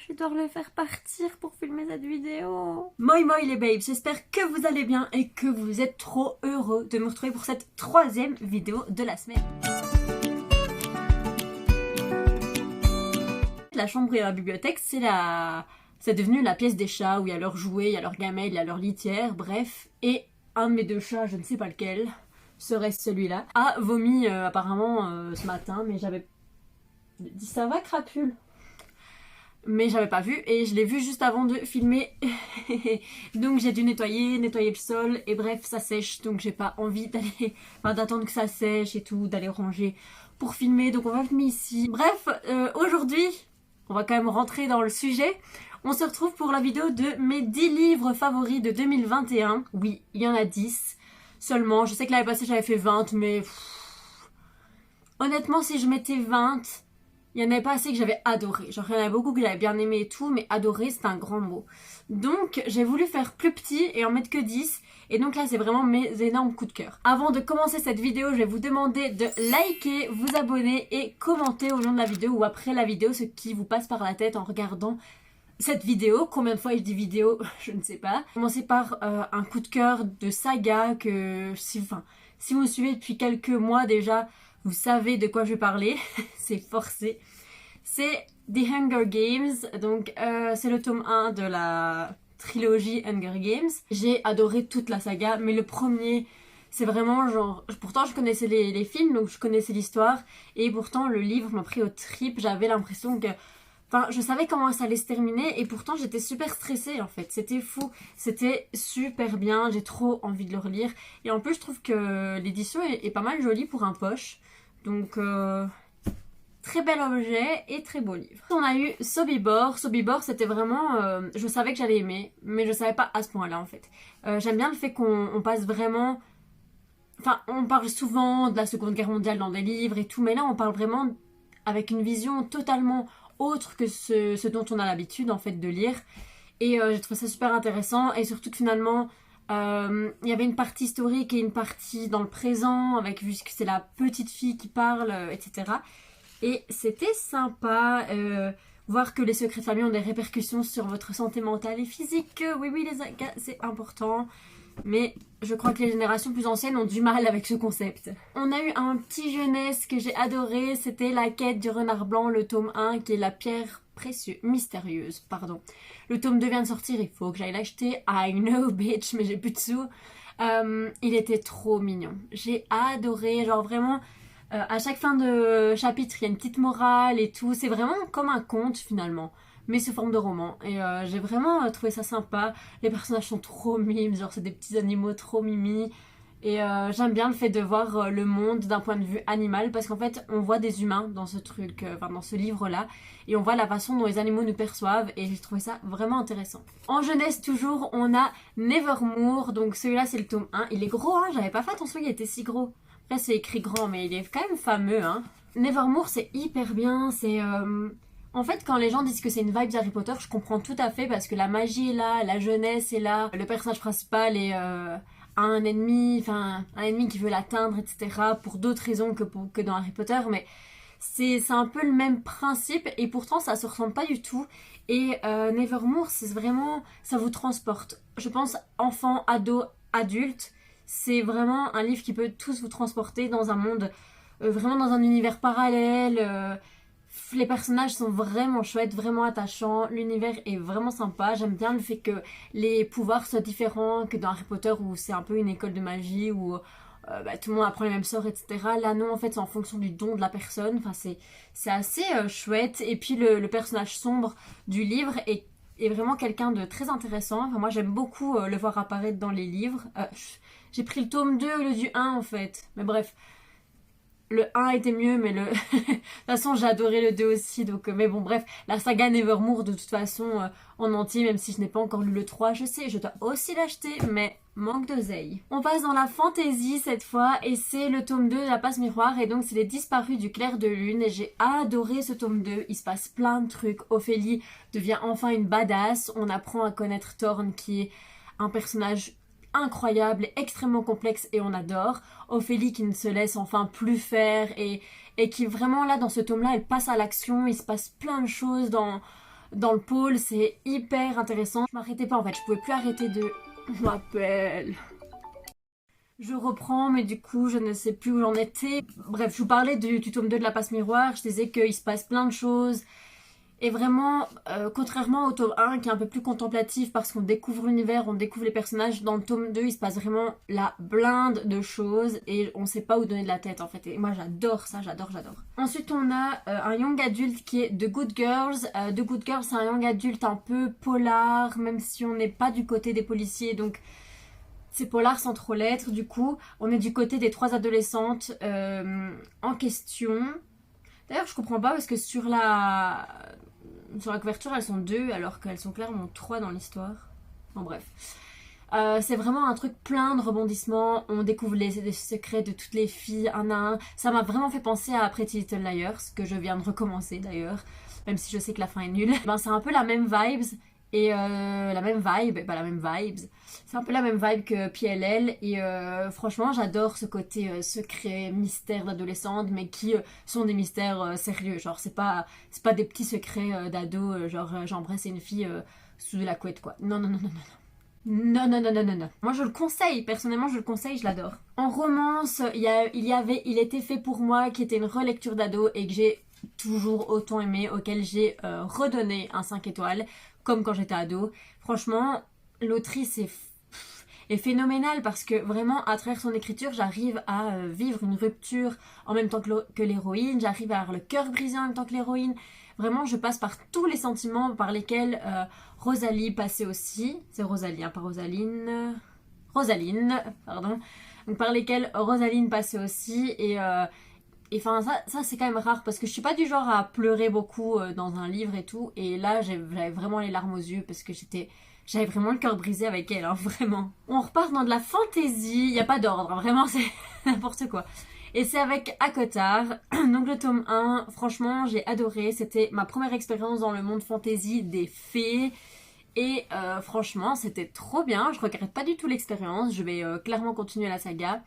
je dois le faire partir pour filmer cette vidéo. Moi les babes, j'espère que vous allez bien et que vous êtes trop heureux de me retrouver pour cette 3e vidéo de la semaine. La chambre et la bibliothèque, c'est devenu la pièce des chats où il y a leurs jouets, il y a leurs gamelles, il y a leur litière, bref. Et un de mes 2 chats, je ne sais pas lequel, serait-ce celui-là, a vomi apparemment ce matin, mais j'avais dit ça va crapule. Mais j'avais pas vu et je l'ai vu juste avant de filmer. Donc j'ai dû nettoyer le sol et bref ça sèche, donc j'ai pas envie d'attendre que ça sèche et tout, d'aller ranger pour filmer, donc on va filmer ici. Bref, aujourd'hui on va quand même rentrer dans le sujet. On se retrouve pour la vidéo de mes 10 livres favoris de 2021. Oui, il y en a 10 seulement. Je sais que l'année passée j'avais fait 20, mais honnêtement si je mettais 20, il y en avait pas assez que j'avais adoré. Genre il y en a beaucoup que j'avais bien aimé et tout, mais adorer c'est un grand mot. Donc j'ai voulu faire plus petit et en mettre que 10. Et donc là c'est vraiment mes énormes coups de cœur. Avant de commencer cette vidéo, je vais vous demander de liker, vous abonner et commenter au long de la vidéo ou après la vidéo ce qui vous passe par la tête en regardant cette vidéo. Combien de fois je dis vidéo, je ne sais pas. Commencer par un coup de cœur de saga que si vous me suivez depuis quelques mois déjà, vous savez de quoi je vais parler, c'est forcé. C'est The Hunger Games, donc c'est le tome 1 de la trilogie Hunger Games. J'ai adoré toute la saga, mais le premier, c'est vraiment genre... Pourtant je connaissais les films, donc je connaissais l'histoire, et pourtant le livre m'a pris au trip, j'avais l'impression que... Enfin, je savais comment ça allait se terminer et pourtant j'étais super stressée en fait. C'était fou, c'était super bien, j'ai trop envie de le relire. Et en plus je trouve que l'édition est pas mal jolie pour un poche. Donc très bel objet et très beau livre. On a eu Sobibor. Sobibor c'était vraiment... je savais que j'allais aimer, mais je savais pas à ce point-là en fait. J'aime bien le fait qu'on passe vraiment... Enfin, on parle souvent de la Seconde Guerre mondiale dans des livres et tout, mais là on parle vraiment avec une vision totalement autre que ce dont on a l'habitude en fait de lire. Et j'ai trouvé ça super intéressant et surtout que finalement... il y avait une partie historique et une partie dans le présent, avec vu que c'est la petite fille qui parle, etc. Et c'était sympa, voir que les secrets de famille ont des répercussions sur votre santé mentale et physique. Oui, c'est important. Mais je crois que les générations plus anciennes ont du mal avec ce concept. On a eu un petit jeunesse que j'ai adoré, c'était La quête du renard blanc, le tome 1, qui est la pierre mystérieuse, pardon. Le tome 2 vient de sortir, il faut que j'aille l'acheter. I know bitch, mais j'ai plus de sous. Il était trop mignon. J'ai adoré, genre vraiment, à chaque fin de chapitre, il y a une petite morale et tout. C'est vraiment comme un conte finalement, mais sous forme de roman. Et j'ai vraiment trouvé ça sympa. Les personnages sont trop mimes, genre c'est des petits animaux trop mimi. Et j'aime bien le fait de voir le monde d'un point de vue animal, parce qu'en fait on voit des humains dans ce truc, dans ce livre là, et on voit la façon dont les animaux nous perçoivent, et j'ai trouvé ça vraiment intéressant. En jeunesse toujours, on a Nevermore, donc celui-là c'est le tome 1, il est gros hein, j'avais pas fait attention qu'il était si gros. Après c'est écrit grand mais il est quand même fameux hein. Nevermore c'est hyper bien, c'est... En fait, quand les gens disent que c'est une vibe d'Harry Potter, je comprends tout à fait parce que la magie est là, la jeunesse est là, le personnage principal est un ennemi qui veut l'atteindre, etc. pour d'autres raisons que dans Harry Potter, mais c'est un peu le même principe et pourtant ça se ressemble pas du tout. Et Nevermore, c'est vraiment, ça vous transporte. Je pense enfant, ado, adulte, c'est vraiment un livre qui peut tous vous transporter dans un monde, vraiment dans un univers parallèle. Les personnages sont vraiment chouettes, vraiment attachants, l'univers est vraiment sympa, j'aime bien le fait que les pouvoirs soient différents que dans Harry Potter où c'est un peu une école de magie où tout le monde apprend les mêmes sorts, etc. Là non, en fait c'est en fonction du don de la personne, enfin c'est assez chouette. Et puis le personnage sombre du livre est vraiment quelqu'un de très intéressant, enfin, moi j'aime beaucoup le voir apparaître dans les livres. J'ai pris le tome 2 au lieu du 1 en fait, mais bref. Le 1 était mieux, mais de toute façon j'ai adoré le 2 aussi, donc mais bon bref, la saga Nevermore de toute façon en entier, même si je n'ai pas encore lu le 3, je sais, je dois aussi l'acheter, mais manque d'oseille. On passe dans la fantasy cette fois, et c'est le tome 2 de la passe miroir, et donc c'est les disparus du clair de lune, et j'ai adoré ce tome 2, il se passe plein de trucs. Ophélie devient enfin une badass, on apprend à connaître Thorne qui est un personnage incroyable et extrêmement complexe et on adore. Ophélie qui ne se laisse enfin plus faire et qui vraiment là dans ce tome là elle passe à l'action, il se passe plein de choses dans dans le pôle, c'est hyper intéressant. Je m'arrêtais pas en fait, je pouvais plus arrêter de... Je m'appelle... Je reprends, mais du coup, je ne sais plus où j'en étais. Bref, je vous parlais du tome 2 de La Passe Miroir, je disais qu'il se passe plein de choses. Et vraiment, contrairement au tome 1 qui est un peu plus contemplatif parce qu'on découvre l'univers, on découvre les personnages, dans le tome 2 il se passe vraiment la blinde de choses et on sait pas où donner de la tête en fait. Et moi j'adore ça, j'adore. Ensuite on a un young adulte qui est The Good Girls. The Good Girls c'est un young adulte un peu polar, même si on n'est pas du côté des policiers, donc c'est polar sans trop l'être. Du coup on est du côté des 3 adolescentes en question. D'ailleurs je comprends pas parce que sur la couverture elles sont 2 alors qu'elles sont clairement 3 dans l'histoire. Bon bref. C'est vraiment un truc plein de rebondissements. On découvre les secrets de toutes les filles un à un. Ça m'a vraiment fait penser à Pretty Little Liars, que je viens de recommencer d'ailleurs, même si je sais que la fin est nulle. Ben, c'est un peu la même vibes. Et la même vibe, pas la même vibes, c'est un peu la même vibe que PLL et franchement j'adore ce côté secret, mystère d'adolescente mais qui sont des mystères sérieux, genre c'est pas des petits secrets d'ado, genre j'embrasse une fille sous de la couette quoi, non. Non. Moi je le conseille, personnellement je le conseille, je l'adore. En romance, il était fait pour moi qui était une relecture d'ado et que j'ai toujours autant aimé, auquel j'ai redonné un 5 étoiles, comme quand j'étais ado. Franchement, l'autrice est phénoménale parce que vraiment à travers son écriture j'arrive à vivre une rupture en même temps que l'héroïne, j'arrive à avoir le cœur brisé en même temps que l'héroïne. Vraiment je passe par tous les sentiments par lesquels Rosalie passait aussi. C'est Rosalie, hein, pas Rosaline. Rosaline, pardon. Donc par lesquels Rosaline passait aussi et enfin ça c'est quand même rare parce que je suis pas du genre à pleurer beaucoup dans un livre et tout, et là j'avais vraiment les larmes aux yeux parce que j'avais vraiment le cœur brisé avec elle, hein, vraiment. On repart dans de la fantaisie, il n'y a pas d'ordre, hein, vraiment c'est n'importe quoi. Et c'est avec ACOTAR, donc le tome 1, franchement j'ai adoré, c'était ma première expérience dans le monde fantasy des fées. Et franchement c'était trop bien, je regrette pas du tout l'expérience, je vais clairement continuer la saga.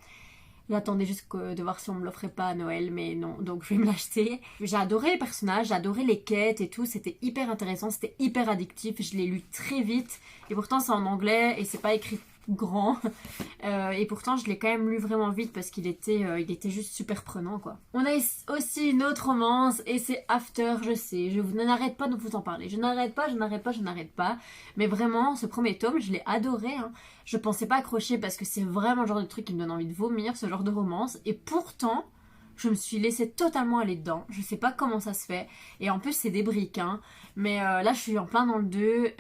J'attendais juste de voir si on me l'offrait pas à Noël, mais non, donc je vais me l'acheter. J'ai adoré les personnages, j'ai adoré les quêtes et tout, c'était hyper intéressant, c'était hyper addictif, je l'ai lu très vite, et pourtant c'est en anglais et c'est pas écrit grand, et pourtant je l'ai quand même lu vraiment vite parce qu'il était juste super prenant quoi. On a aussi une autre romance et c'est After, je sais, je n'arrête pas de vous en parler, je n'arrête pas, mais vraiment ce premier tome je l'ai adoré, hein. Je pensais pas accrocher parce que c'est vraiment le genre de truc qui me donne envie de vomir, ce genre de romance, et pourtant je me suis laissée totalement aller dedans. Je sais pas comment ça se fait. Et en plus, c'est des briques, hein. Mais là, je suis en plein dans le 2.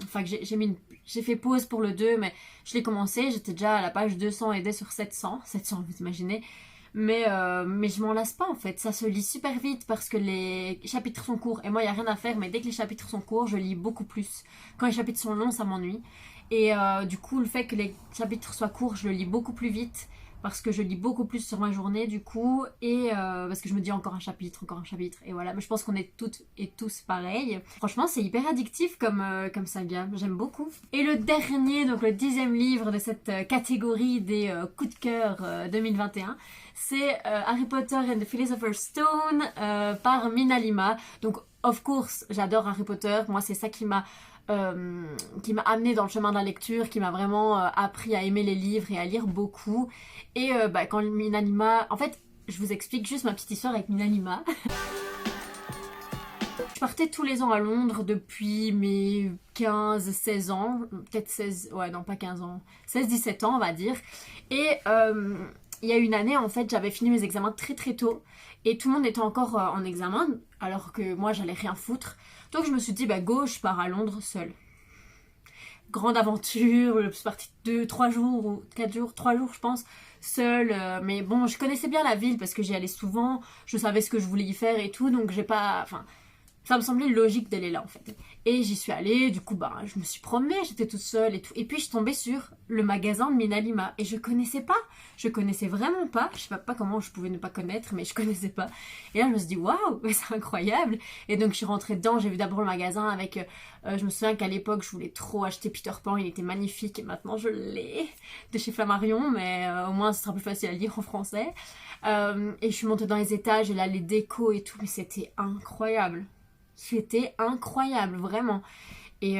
Enfin, j'ai fait pause pour le 2, mais je l'ai commencé. J'étais déjà à la page 200 et dès sur 700. 700, vous imaginez. Mais je m'en lasse pas en fait. Ça se lit super vite parce que les chapitres sont courts. Et moi, il n'y a rien à faire. Mais dès que les chapitres sont courts, je lis beaucoup plus. Quand les chapitres sont longs, ça m'ennuie. Et du coup, le fait que les chapitres soient courts, je le lis beaucoup plus vite. Parce que je lis beaucoup plus sur ma journée du coup, et parce que je me dis encore un chapitre, et voilà. Mais je pense qu'on est toutes et tous pareils. Franchement c'est hyper addictif comme saga, j'aime beaucoup. Et le dernier, donc le 10e livre de cette catégorie des coups de cœur 2021, c'est Harry Potter and the Philosopher's Stone par Mina Lima. Donc of course j'adore Harry Potter, moi c'est ça qui m'a amené dans le chemin de la lecture, qui m'a vraiment appris à aimer les livres et à lire beaucoup. Et quand Mina Lima... En fait, je vous explique juste ma petite histoire avec Mina Lima. Je partais tous les ans à Londres depuis mes 15-16 ans. Peut-être 16... Ouais, non, pas 15 ans. 16-17 ans, on va dire. Et il y a une année, en fait, j'avais fini mes examens très très tôt. Et tout le monde était encore en examen, alors que moi, j'allais rien foutre. Donc je me suis dit, bah go, je pars à Londres seule. Grande aventure, je suis partie 3 jours ou 4 jours, 3 jours je pense, seule. Mais bon, je connaissais bien la ville parce que j'y allais souvent, je savais ce que je voulais y faire et tout, donc j'ai pas... Enfin, ça me semblait logique d'aller là en fait. Et j'y suis allée, du coup bah je me suis promenée, j'étais toute seule et tout. Et puis je suis tombée sur le magasin de Mina Lima et je connaissais vraiment pas. Je sais pas comment je pouvais ne pas connaître, mais je connaissais pas. Et là je me suis dit waouh, c'est incroyable. Et donc je suis rentrée dedans, j'ai vu d'abord le magasin avec... je me souviens qu'à l'époque je voulais trop acheter Peter Pan, il était magnifique et maintenant je l'ai de chez Flammarion, mais au moins ce sera plus facile à lire en français. Et je suis montée dans les étages et là les décos et tout, mais c'était incroyable. C'était incroyable, vraiment. Et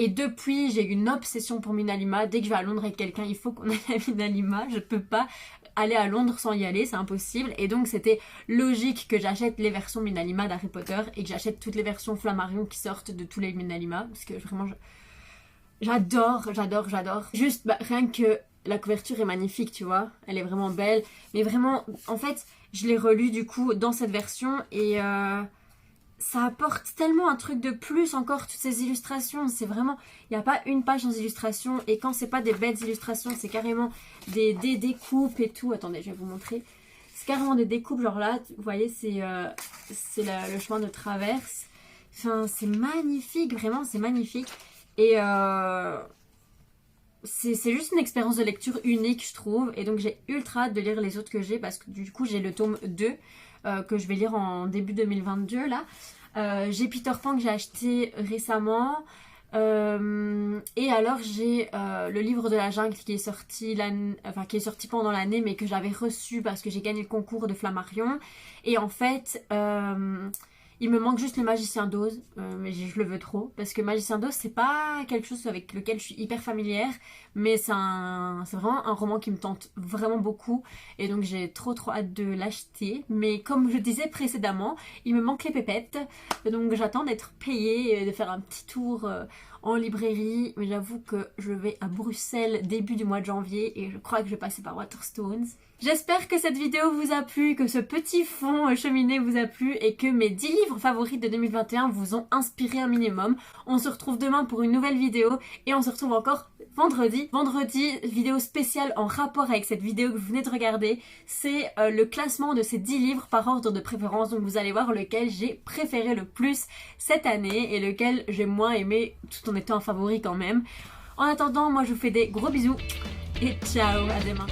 depuis, j'ai une obsession pour Minalima. Dès que je vais à Londres avec quelqu'un, il faut qu'on aille à Minalima. Je peux pas aller à Londres sans y aller, c'est impossible. Et donc, c'était logique que j'achète les versions Minalima d'Harry Potter et que j'achète toutes les versions Flammarion qui sortent de tous les Minalima. Parce que vraiment, j'adore. Juste, rien que la couverture est magnifique, tu vois. Elle est vraiment belle. Mais vraiment, en fait, je l'ai relu du coup dans cette version et ça apporte tellement un truc de plus encore, toutes ces illustrations. C'est vraiment, il n'y a pas une page sans illustration. Et quand c'est pas des belles illustrations, c'est carrément des découpes et tout. Attendez, je vais vous montrer. C'est carrément des découpes, genre là, vous voyez, c'est le chemin de traverse. Enfin, c'est magnifique, vraiment, c'est magnifique. Et c'est juste une expérience de lecture unique, je trouve. Et donc, j'ai ultra hâte de lire les autres que j'ai parce que du coup, j'ai le tome 2 que je vais lire en début 2022 là. J'ai Peter Pan que j'ai acheté récemment. Et alors j'ai le livre de la jungle qui est sorti pendant l'année mais que j'avais reçu parce que j'ai gagné le concours de Flammarion. Et en fait il me manque juste le Magicien d'Oz, mais je le veux trop parce que Magicien d'Oz c'est pas quelque chose avec lequel je suis hyper familière, mais c'est vraiment un roman qui me tente vraiment beaucoup et donc j'ai trop hâte de l'acheter. Mais comme je disais précédemment, il me manque les pépettes, donc j'attends d'être payée et de faire un petit tour en librairie. Mais j'avoue que je vais à Bruxelles début du mois de janvier et je crois que je vais passer par Waterstones. J'espère que cette vidéo vous a plu, que ce petit fond cheminée vous a plu et que mes 10 livres favoris de 2021 vous ont inspiré un minimum. On se retrouve demain pour une nouvelle vidéo et on se retrouve encore vendredi. Vendredi, vidéo spéciale en rapport avec cette vidéo que vous venez de regarder. C'est le classement de ces 10 livres par ordre de préférence. Donc vous allez voir lequel j'ai préféré le plus cette année et lequel j'ai moins aimé tout en étant un favori quand même. En attendant, moi je vous fais des gros bisous et ciao, à demain.